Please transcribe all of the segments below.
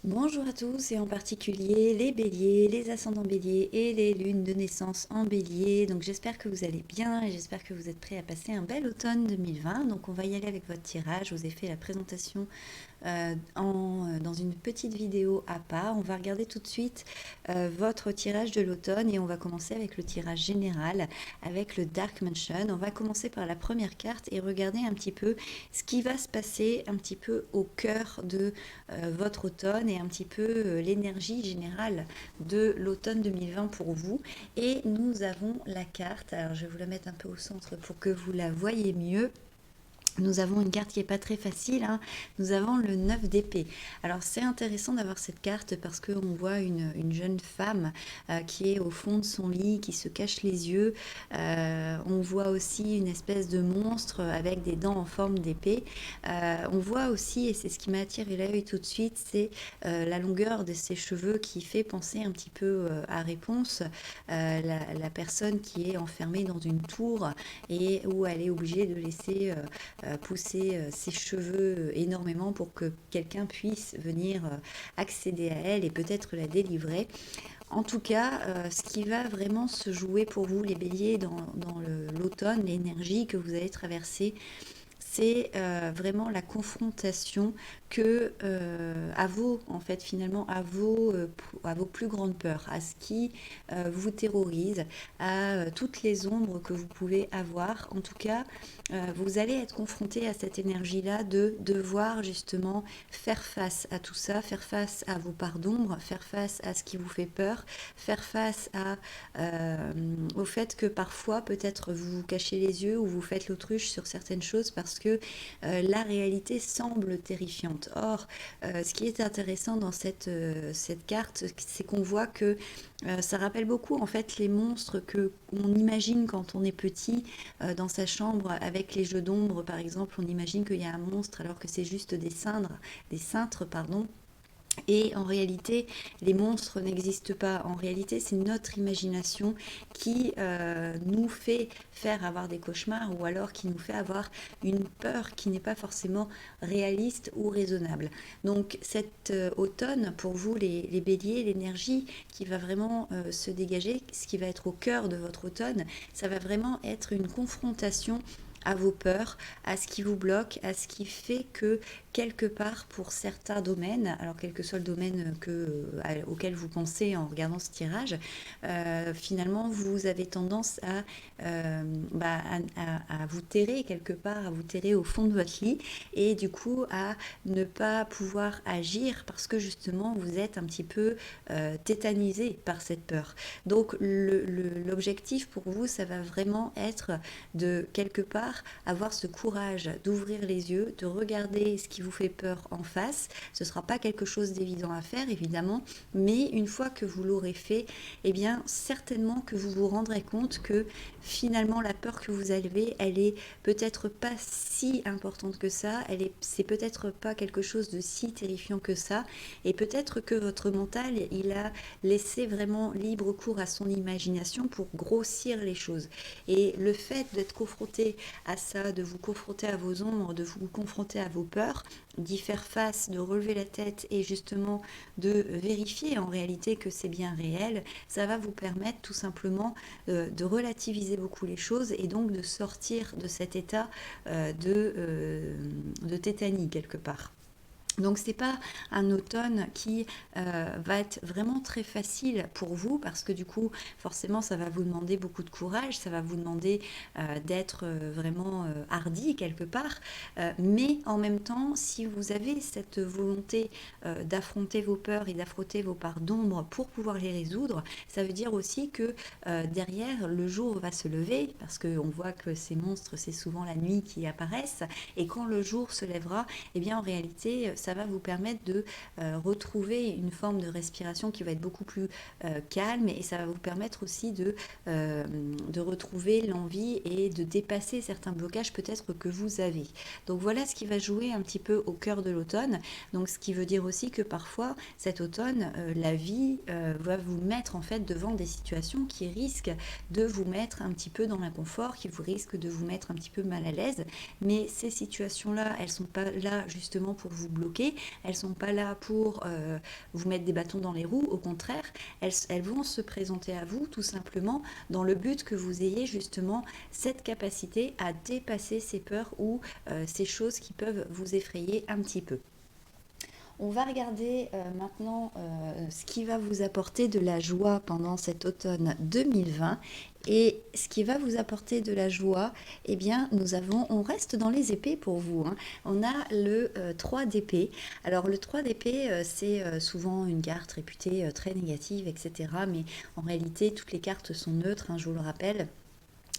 Bonjour à tous et en particulier les béliers, les ascendants béliers et les lunes de naissance en bélier. Donc j'espère que vous allez bien et j'espère que vous êtes prêts à passer un bel automne 2020. Donc on va y aller avec votre tirage. Je vous ai fait la présentation dans une petite vidéo à part. On va regarder tout de suite votre tirage de l'automne et on va commencer avec le tirage général avec le Dark Mansion. On va commencer par la première carte et regarder un petit peu ce qui va se passer un petit peu au cœur de votre automne et un petit peu l'énergie générale de l'automne 2020 pour vous. Et nous avons la carte, alors je vais vous la mettre un peu au centre pour que vous la voyez mieux. Nous avons une carte qui n'est pas très facile, hein. Nous avons le 9 d'épée. Alors c'est intéressant d'avoir cette carte parce qu'on voit une jeune femme qui est au fond de son lit, qui se cache les yeux. On voit aussi une espèce de monstre avec des dents en forme d'épée. On voit aussi, et c'est ce qui m'a attiré l'œil tout de suite, c'est la longueur de ses cheveux qui fait penser un petit peu à Réponse, la personne qui est enfermée dans une tour et où elle est obligée de laisser pousser ses cheveux énormément pour que quelqu'un puisse venir accéder à elle et peut-être la délivrer. En tout cas, ce qui va vraiment se jouer pour vous, les béliers, dans l'automne, l'énergie que vous allez traverser, c'est vraiment la confrontation que à vos, en fait, finalement, à vos plus grandes peurs, à ce qui vous terrorise, à toutes les ombres que vous pouvez avoir. En tout cas, vous allez être confronté à cette énergie-là de devoir justement faire face à tout ça, faire face à vos parts d'ombre, faire face à ce qui vous fait peur, faire face au fait que parfois peut-être vous vous cachez les yeux ou vous faites l'autruche sur certaines choses parce que la réalité semble terrifiante. Or, ce qui est intéressant dans cette carte, c'est qu'on voit que ça rappelle beaucoup en fait les monstres que on imagine quand on est petit dans sa chambre avec les jeux d'ombre par exemple. On imagine qu'il y a un monstre alors que c'est juste des cintres pardon. Et en réalité, les monstres n'existent pas. En réalité, c'est notre imagination qui nous fait faire avoir des cauchemars ou alors qui nous fait avoir une peur qui n'est pas forcément réaliste ou raisonnable. Donc cet automne, pour vous les béliers, l'énergie qui va vraiment se dégager, ce qui va être au cœur de votre automne, ça va vraiment être une confrontation à vos peurs, à ce qui vous bloque, à ce qui fait que quelque part pour certains domaines, alors quel que soit le domaine auquel vous pensez en regardant ce tirage, finalement vous avez tendance à vous terrer quelque part, à vous terrer au fond de votre lit et du coup à ne pas pouvoir agir parce que justement vous êtes un petit peu tétanisé par cette peur. Donc l'objectif pour vous, ça va vraiment être de quelque part avoir ce courage d'ouvrir les yeux, de regarder ce qui vous fait peur en face. Ce ne sera pas quelque chose d'évident à faire, évidemment, mais une fois que vous l'aurez fait, eh bien, certainement que vous vous rendrez compte que finalement, la peur que vous avez, elle est peut-être pas si importante que ça, c'est peut-être pas quelque chose de si terrifiant que ça, et peut-être que votre mental, il a laissé vraiment libre cours à son imagination pour grossir les choses. Et le fait d'être confronté à ça, de vous confronter à vos ombres, de vous confronter à vos peurs, d'y faire face, de relever la tête et justement de vérifier en réalité que c'est bien réel, ça va vous permettre tout simplement de relativiser beaucoup les choses et donc de sortir de cet état de tétanie quelque part. Donc c'est pas un automne qui va être vraiment très facile pour vous parce que du coup forcément ça va vous demander beaucoup de courage, ça va vous demander d'être vraiment hardi quelque part, mais en même temps si vous avez cette volonté d'affronter vos peurs et d'affronter vos parts d'ombre pour pouvoir les résoudre, ça veut dire aussi que derrière le jour va se lever parce qu'on voit que ces monstres c'est souvent la nuit qui apparaissent et quand le jour se lèvera, eh bien en réalité ça va vous permettre de retrouver une forme de respiration qui va être beaucoup plus calme et ça va vous permettre aussi de retrouver l'envie et de dépasser certains blocages peut-être que vous avez. Donc voilà ce qui va jouer un petit peu au cœur de l'automne. Donc ce qui veut dire aussi que parfois cet automne, la vie va vous mettre en fait devant des situations qui risquent de vous mettre un petit peu dans l'inconfort, qui vous risquent de vous mettre un petit peu mal à l'aise. Mais ces situations-là, elles ne sont pas là justement pour vous bloquer bloquer, elles sont pas là pour vous mettre des bâtons dans les roues, au contraire, elles vont se présenter à vous tout simplement dans le but que vous ayez justement cette capacité à dépasser ces peurs ou ces choses qui peuvent vous effrayer un petit peu. On va regarder maintenant ce qui va vous apporter de la joie pendant cet automne 2020. Et ce qui va vous apporter de la joie, eh bien, on reste dans les épées pour vous, hein. On a le 3 d'épée. Alors, le 3 d'épée, c'est souvent une carte réputée très négative, etc. Mais en réalité, toutes les cartes sont neutres, hein, je vous le rappelle.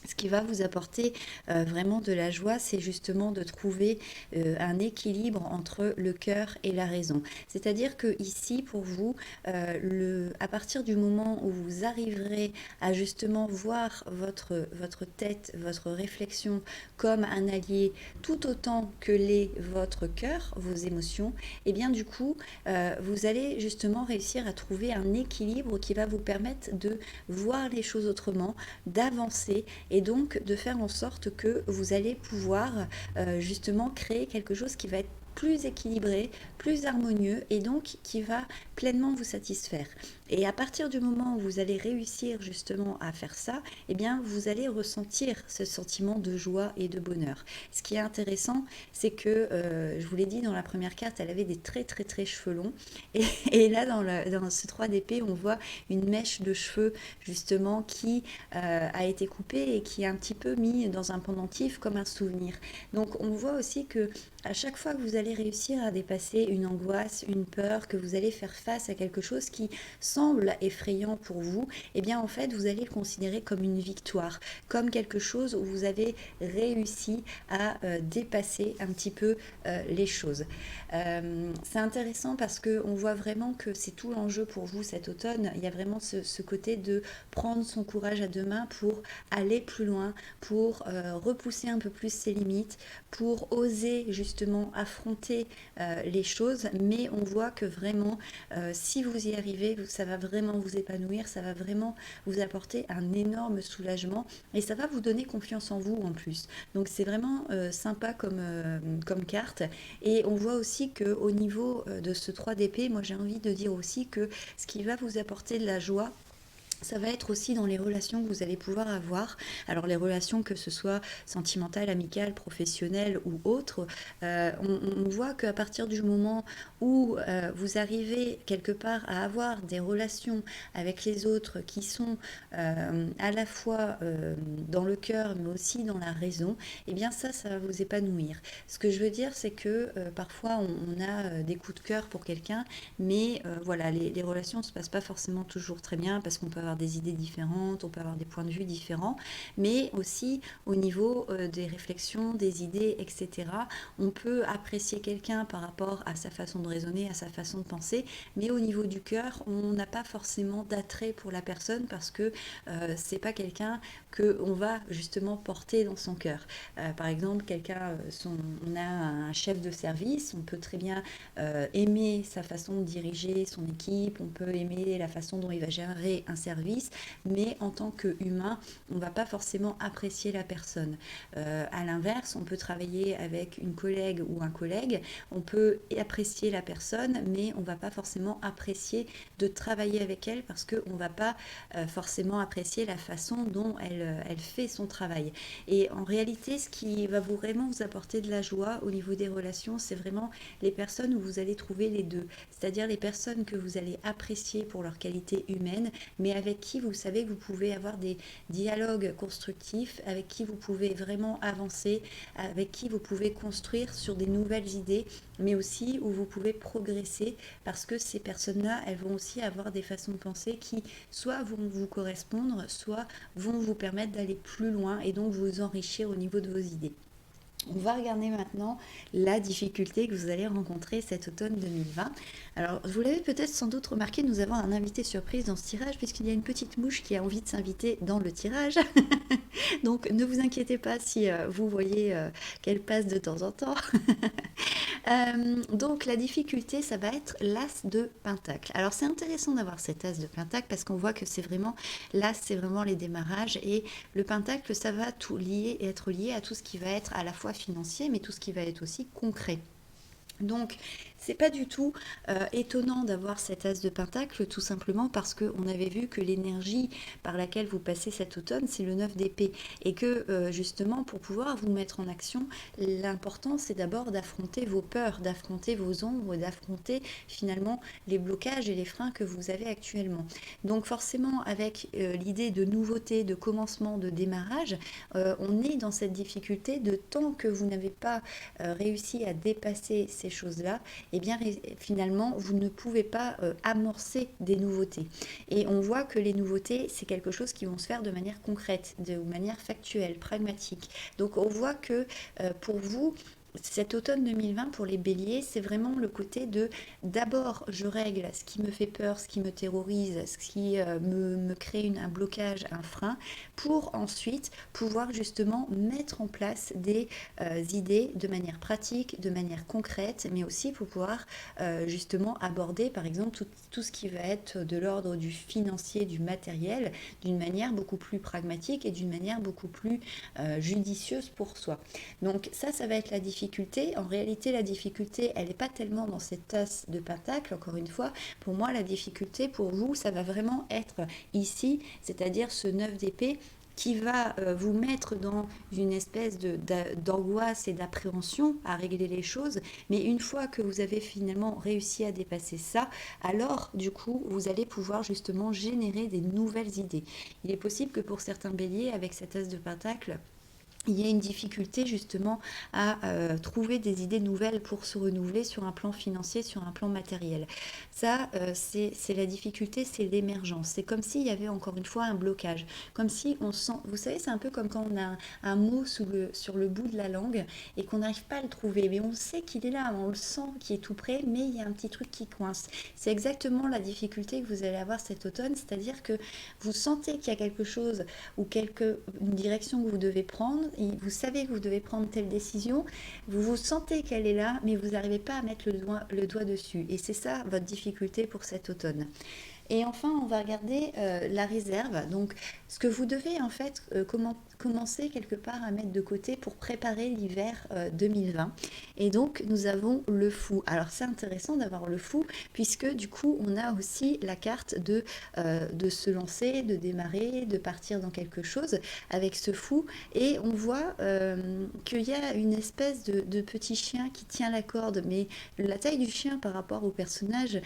Ce qui va vous apporter vraiment de la joie, c'est justement de trouver un équilibre entre le cœur et la raison. C'est-à-dire que ici, pour vous, à partir du moment où vous arriverez à justement voir votre tête, votre réflexion comme un allié, tout autant que l'est votre cœur, vos émotions, et bien du coup, vous allez justement réussir à trouver un équilibre qui va vous permettre de voir les choses autrement, d'avancer et donc de faire en sorte que vous allez pouvoir justement créer quelque chose qui va être plus équilibré, plus harmonieux et donc qui va pleinement vous satisfaire. Et à partir du moment où vous allez réussir justement à faire ça, eh bien vous allez ressentir ce sentiment de joie et de bonheur. Ce qui est intéressant, c'est que, je vous l'ai dit dans la première carte, elle avait des très cheveux longs. Et là, dans ce 3 d'épée, on voit une mèche de cheveux justement qui a été coupée et qui est un petit peu mis dans un pendentif comme un souvenir. Donc on voit aussi que à chaque fois que vous allez réussir à dépasser une angoisse, une peur, que vous allez faire face à quelque chose qui semble effrayant pour vous, eh bien en fait vous allez le considérer comme une victoire, comme quelque chose où vous avez réussi à dépasser un petit peu les choses. C'est intéressant parce qu'on voit vraiment que c'est tout l'enjeu pour vous cet automne. Il y a vraiment ce côté de prendre son courage à deux mains pour aller plus loin, pour repousser un peu plus ses limites, pour oser justement affronter les choses, mais on voit que vraiment si vous y arrivez, ça va vraiment vous épanouir, ça va vraiment vous apporter un énorme soulagement et ça va vous donner confiance en vous en plus. Donc c'est vraiment sympa comme carte et on voit aussi qu'au niveau de ce 3 d'épée, moi j'ai envie de dire aussi que ce qui va vous apporter de la joie, ça va être aussi dans les relations que vous allez pouvoir avoir. Alors les relations, que ce soit sentimentales, amicales, professionnelles ou autres, on voit qu'à partir du moment où vous arrivez quelque part à avoir des relations avec les autres qui sont à la fois dans le cœur mais aussi dans la raison, eh bien ça va vous épanouir. Ce que je veux dire, c'est que parfois on a des coups de cœur pour quelqu'un, mais voilà, les relations ne se passent pas forcément toujours très bien parce qu'on peut avoir des idées différentes, on peut avoir des points de vue différents, mais aussi au niveau des réflexions, des idées, etc. On peut apprécier quelqu'un par rapport à sa façon de raisonner, à sa façon de penser, mais au niveau du cœur, on n'a pas forcément d'attrait pour la personne parce que c'est pas quelqu'un qu'on va justement porter dans son cœur. Par exemple, on a un chef de service, on peut très bien aimer sa façon de diriger son équipe, on peut aimer la façon dont il va gérer un service, mais en tant qu'humain, on ne va pas forcément apprécier la personne. À l'inverse, on peut travailler avec une collègue ou un collègue, on peut apprécier la personne, mais on ne va pas forcément apprécier de travailler avec elle parce qu'on ne va pas forcément apprécier la façon dont elle fait son travail. Et en réalité, ce qui va vraiment vous apporter de la joie au niveau des relations, c'est vraiment les personnes où vous allez trouver les deux. C'est-à-dire les personnes que vous allez apprécier pour leur qualité humaine, mais avec qui vous savez que vous pouvez avoir des dialogues constructifs, avec qui vous pouvez vraiment avancer, avec qui vous pouvez construire sur des nouvelles idées, mais aussi où vous pouvez progresser parce que ces personnes-là, elles vont aussi avoir des façons de penser qui soit vont vous correspondre, soit vont vous permettre d'aller plus loin et donc vous enrichir au niveau de vos idées. On va regarder maintenant la difficulté que vous allez rencontrer cet automne 2020. Alors, vous l'avez peut-être sans doute remarqué, nous avons un invité surprise dans ce tirage puisqu'il y a une petite mouche qui a envie de s'inviter dans le tirage. Donc, ne vous inquiétez pas si vous voyez qu'elle passe de temps en temps. Donc la difficulté, ça va être l'as de pentacle. Alors c'est intéressant d'avoir cet as de pentacle parce qu'on voit que c'est vraiment, l'as c'est vraiment les démarrages et le pentacle ça va être lié à tout ce qui va être à la fois financier mais tout ce qui va être aussi concret. Donc C'est pas du tout étonnant d'avoir cet as de pentacle, tout simplement parce qu'on avait vu que l'énergie par laquelle vous passez cet automne, c'est le 9 d'épée. Et que justement, pour pouvoir vous mettre en action, l'important c'est d'abord d'affronter vos peurs, d'affronter vos ombres, d'affronter finalement les blocages et les freins que vous avez actuellement. Donc forcément, avec l'idée de nouveauté, de commencement, de démarrage, on est dans cette difficulté de tant que vous n'avez pas réussi à dépasser ces choses-là, et bien finalement, vous ne pouvez pas amorcer des nouveautés. Et on voit que les nouveautés, c'est quelque chose qui vont se faire de manière concrète, de manière factuelle, pragmatique. Donc on voit que pour vous, cet automne 2020 pour les béliers, c'est vraiment le côté de d'abord je règle ce qui me fait peur, ce qui me terrorise, ce qui me crée un blocage, un frein, pour ensuite pouvoir justement mettre en place des idées de manière pratique, de manière concrète, mais aussi pour pouvoir justement aborder par exemple tout ce qui va être de l'ordre du financier, du matériel, d'une manière beaucoup plus pragmatique et d'une manière beaucoup plus judicieuse pour soi. Donc ça va être la difficulté. En réalité, la difficulté, elle n'est pas tellement dans cette tasse de pentacle, encore une fois. Pour moi, la difficulté pour vous, ça va vraiment être ici, c'est-à-dire ce 9 d'épée qui va vous mettre dans une espèce d'angoisse et d'appréhension à régler les choses. Mais une fois que vous avez finalement réussi à dépasser ça, alors du coup, vous allez pouvoir justement générer des nouvelles idées. Il est possible que pour certains béliers, avec cette as de pentacle, il y a une difficulté justement à trouver des idées nouvelles pour se renouveler sur un plan financier, sur un plan matériel. Ça, c'est la difficulté, c'est l'émergence. C'est comme s'il y avait encore une fois un blocage. Comme si on sent, vous savez, c'est un peu comme quand on a un mot sur le bout de la langue et qu'on n'arrive pas à le trouver. Mais on sait qu'il est là, on le sent qu'il est tout près, mais il y a un petit truc qui coince. C'est exactement la difficulté que vous allez avoir cet automne, c'est-à-dire que vous sentez qu'il y a quelque chose ou une direction que vous devez prendre, et vous savez que vous devez prendre telle décision, vous sentez qu'elle est là, mais vous n'arrivez pas à mettre le doigt dessus. Et c'est ça votre difficulté pour cet automne. Et enfin, on va regarder la réserve. Donc, ce que vous devez en fait commencer quelque part à mettre de côté pour préparer l'hiver 2020. Et donc, nous avons le fou. Alors, c'est intéressant d'avoir le fou, puisque du coup, on a aussi la carte de se lancer, de démarrer, de partir dans quelque chose avec ce fou. Et on voit qu'il y a une espèce de petit chien qui tient la corde. Mais la taille du chien par rapport au personnage,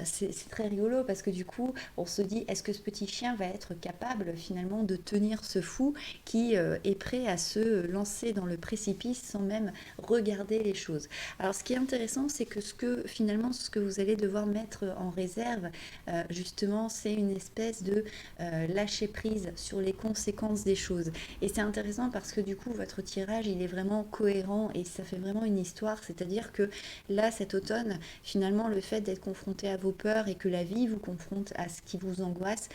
c'est très rigolo parce que du coup, on se dit, est-ce que ce petit chien va être capable finalement de tenir ce fou qui est prêt à se lancer dans le précipice sans même regarder les choses. Alors, ce qui est intéressant, c'est que ce que vous allez devoir mettre en réserve, justement, c'est une espèce de lâcher prise sur les conséquences des choses. Et c'est intéressant parce que du coup, votre tirage, il est vraiment cohérent et ça fait vraiment une histoire. C'est-à-dire que là, cet automne, finalement, le fait d'être confronté à vos peurs et que la vie vous confronte à ce qui vous angoisse,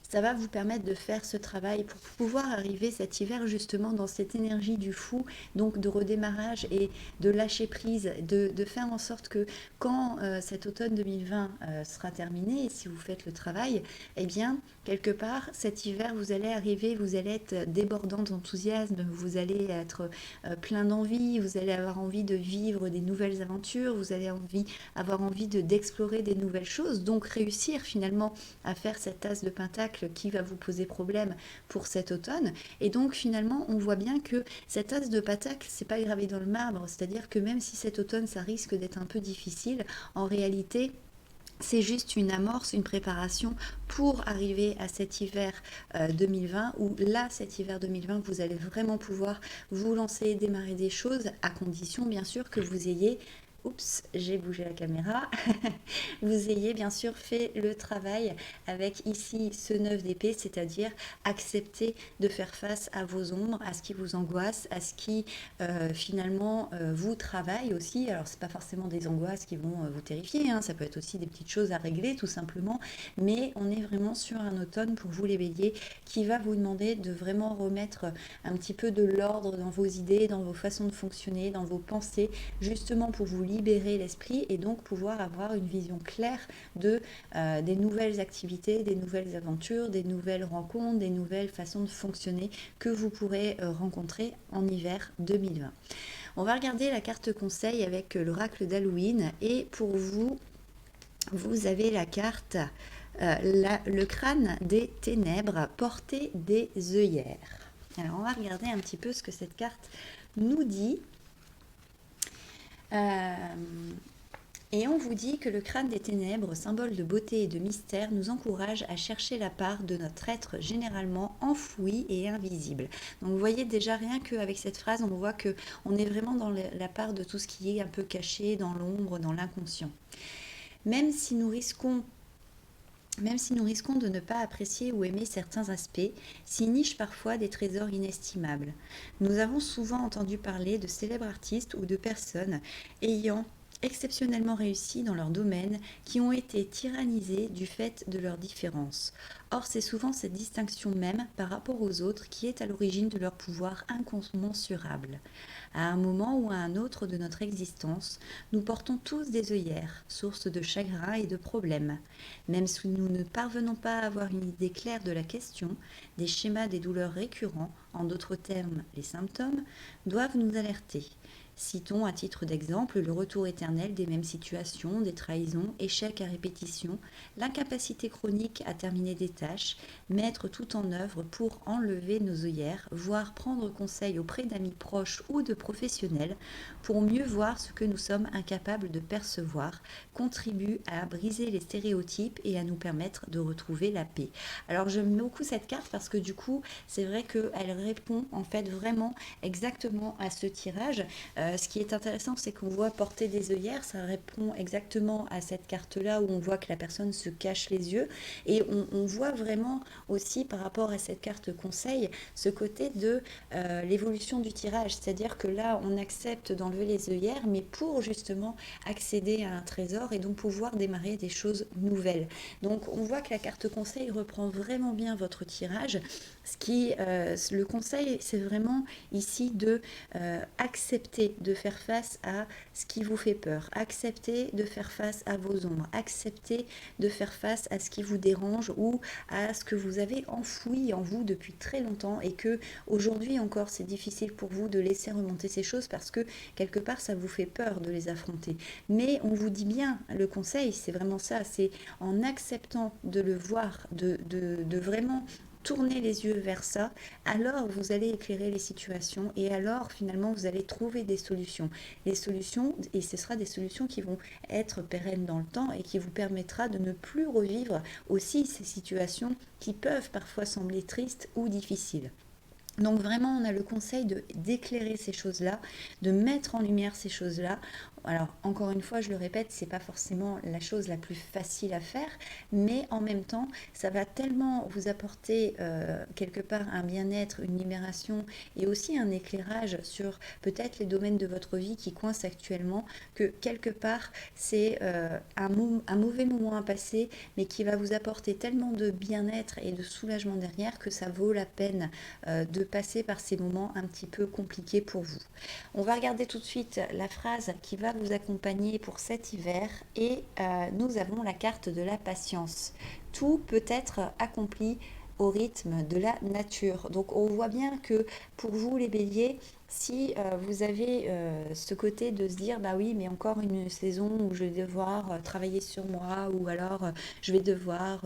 ça va vous permettre de faire ce travail pour pouvoir arriver cet hiver justement dans cette énergie du fou, donc de redémarrage et de lâcher prise, de faire en sorte que quand cet automne 2020 sera terminé, et si vous faites le travail, eh bien, quelque part, cet hiver, vous allez arriver, vous allez être débordant d'enthousiasme, vous allez être plein d'envie, vous allez avoir envie de vivre des nouvelles aventures, vous allez avoir envie d'explorer des nouvelles choses, donc réussir finalement à faire cette tasse de pentacle qui va vous poser problème pour cet automne. Et donc finalement, on voit bien que cette tasse de pentacle, c'est pas gravé dans le marbre, c'est-à-dire que même si cet automne, ça risque d'être un peu difficile, en réalité, c'est juste une amorce, une préparation pour arriver à cet hiver 2020 où là, cet hiver 2020, vous allez vraiment pouvoir vous lancer, démarrer des choses à condition bien sûr que vous ayez oups, j'ai bougé la caméra, vous ayez bien sûr fait le travail avec ici ce 9 d'épée, c'est-à-dire accepter de faire face à vos ombres, à ce qui vous angoisse, à ce qui finalement vous travaille aussi. Alors c'est pas forcément des angoisses qui vont vous terrifier, hein, ça peut être aussi des petites choses à régler tout simplement, mais on est vraiment sur un automne pour vous les béliers qui va vous demander de vraiment remettre un petit peu de l'ordre dans vos idées, dans vos façons de fonctionner, dans vos pensées, justement pour vous libérer l'esprit et donc pouvoir avoir une vision claire des nouvelles activités, des nouvelles aventures, des nouvelles rencontres, des nouvelles façons de fonctionner que vous pourrez rencontrer en hiver 2020. On va regarder la carte conseil avec l'oracle d'Halloween et pour vous, vous avez la carte le crâne des ténèbres porté des œillères. Alors on va regarder un petit peu ce que cette carte nous dit. Et on vous dit que le crâne des ténèbres, symbole de beauté et de mystère, nous encourage à chercher la part de notre être généralement enfoui et invisible. Donc vous voyez déjà rien qu'avec cette phrase, on voit qu'on est vraiment dans la part de tout ce qui est un peu caché dans l'ombre, dans l'inconscient. Même si nous risquons de ne pas apprécier ou aimer certains aspects, s'y nichent parfois des trésors inestimables. Nous avons souvent entendu parler de célèbres artistes ou de personnes ayant exceptionnellement réussi dans leur domaine qui ont été tyrannisés du fait de leurs différences. Or, c'est souvent cette distinction même par rapport aux autres qui est à l'origine de leur pouvoir incommensurable. À un moment ou à un autre de notre existence, nous portons tous des œillères, source de chagrin et de problèmes. Même si nous ne parvenons pas à avoir une idée claire de la question, des schémas des douleurs récurrents, en d'autres termes les symptômes, doivent nous alerter. Citons à titre d'exemple le retour éternel des mêmes situations, des trahisons, échecs à répétition, l'incapacité chronique à terminer des tâches, mettre tout en œuvre pour enlever nos œillères, voire prendre conseil auprès d'amis proches ou de professionnels pour mieux voir ce que nous sommes incapables de percevoir, contribue à briser les stéréotypes et à nous permettre de retrouver la paix. Alors j'aime beaucoup cette carte parce que du coup c'est vrai qu'elle répond en fait vraiment exactement à ce tirage. Ce qui est intéressant, c'est qu'on voit porter des œillères, ça répond exactement à cette carte-là où on voit que la personne se cache les yeux. Et on voit vraiment aussi par rapport à cette carte conseil, ce côté de l'évolution du tirage. C'est-à-dire que là, on accepte d'enlever les œillères, mais pour justement accéder à un trésor et donc pouvoir démarrer des choses nouvelles. Donc on voit que la carte conseil reprend vraiment bien votre tirage. Le conseil, c'est vraiment ici de accepter de faire face à ce qui vous fait peur, accepter de faire face à vos ombres, accepter de faire face à ce qui vous dérange ou à ce que vous avez enfoui en vous depuis très longtemps et que aujourd'hui encore c'est difficile pour vous de laisser remonter ces choses parce que quelque part ça vous fait peur de les affronter. Mais on vous dit bien, le conseil c'est vraiment ça, c'est en acceptant de le voir, de vraiment tournez les yeux vers ça, alors vous allez éclairer les situations et alors finalement vous allez trouver des solutions. Les solutions, et ce sera des solutions qui vont être pérennes dans le temps et qui vous permettra de ne plus revivre aussi ces situations qui peuvent parfois sembler tristes ou difficiles. Donc vraiment, on a le conseil d'éclairer ces choses-là, de mettre en lumière ces choses-là. Alors, encore une fois, je le répète, c'est pas forcément la chose la plus facile à faire, mais en même temps, ça va tellement vous apporter quelque part un bien-être, une libération et aussi un éclairage sur peut-être les domaines de votre vie qui coincent actuellement, que quelque part, c'est un mauvais moment à passer, mais qui va vous apporter tellement de bien-être et de soulagement derrière que ça vaut la peine de passer par ces moments un petit peu compliqués pour vous. On va regarder tout de suite la phrase qui va vous accompagner pour cet hiver et nous avons la carte de la patience. Tout peut être accompli au rythme de la nature. Donc on voit bien que pour vous les béliers, si vous avez ce côté de se dire bah oui mais encore une saison où je vais devoir travailler sur moi ou alors je vais devoir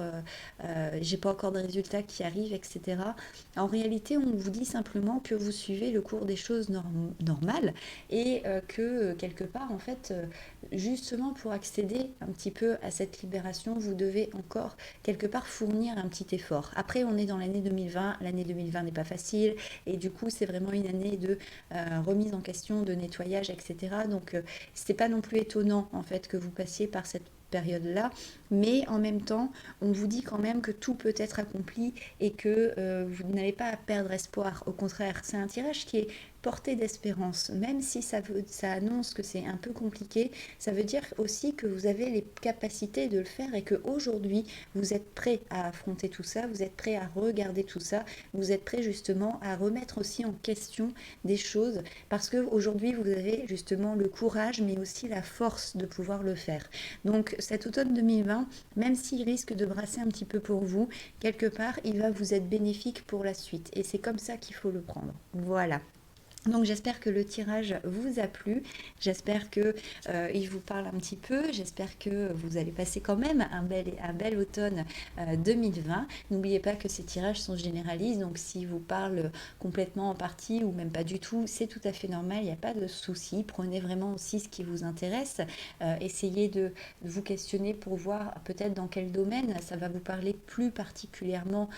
j'ai pas encore de résultats qui arrivent, etc. En réalité on vous dit simplement que vous suivez le cours des choses normales et que quelque part en fait justement pour accéder un petit peu à cette libération vous devez encore quelque part fournir un petit effort. Après on est dans l'année 2020, l'année 2020 n'est pas facile et du coup c'est vraiment une année de remise en question, de nettoyage, etc. Donc c'est pas non plus étonnant en fait que vous passiez par cette période-là, mais en même temps, on vous dit quand même que tout peut être accompli et que vous n'avez pas à perdre espoir. Au contraire, c'est un tirage qui est porté d'espérance. Même si ça annonce que c'est un peu compliqué, ça veut dire aussi que vous avez les capacités de le faire et qu'aujourd'hui, vous êtes prêt à affronter tout ça, vous êtes prêt à regarder tout ça, vous êtes prêt justement à remettre aussi en question des choses parce qu'aujourd'hui, vous avez justement le courage, mais aussi la force de pouvoir le faire. Donc cet automne 2020, même s'il risque de brasser un petit peu pour vous, quelque part, il va vous être bénéfique pour la suite. Et c'est comme ça qu'il faut le prendre. Voilà. Donc j'espère que le tirage vous a plu, j'espère que il vous parle un petit peu, j'espère que vous allez passer quand même un bel automne 2020. N'oubliez pas que ces tirages sont généralistes, donc s'ils vous parlent complètement en partie ou même pas du tout, c'est tout à fait normal, il n'y a pas de souci. Prenez vraiment aussi ce qui vous intéresse, essayez de vous questionner pour voir peut-être dans quel domaine ça va vous parler plus particulièrement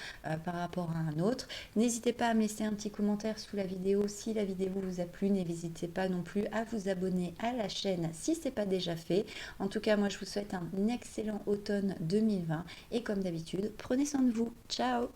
par rapport à un autre. N'hésitez pas à me laisser un petit commentaire sous la vidéo si la vidéo vous a plu. N'hésitez pas non plus à vous abonner à la chaîne si ce n'est pas déjà fait. En tout cas, moi je vous souhaite un excellent automne 2020 et comme d'habitude, prenez soin de vous. Ciao!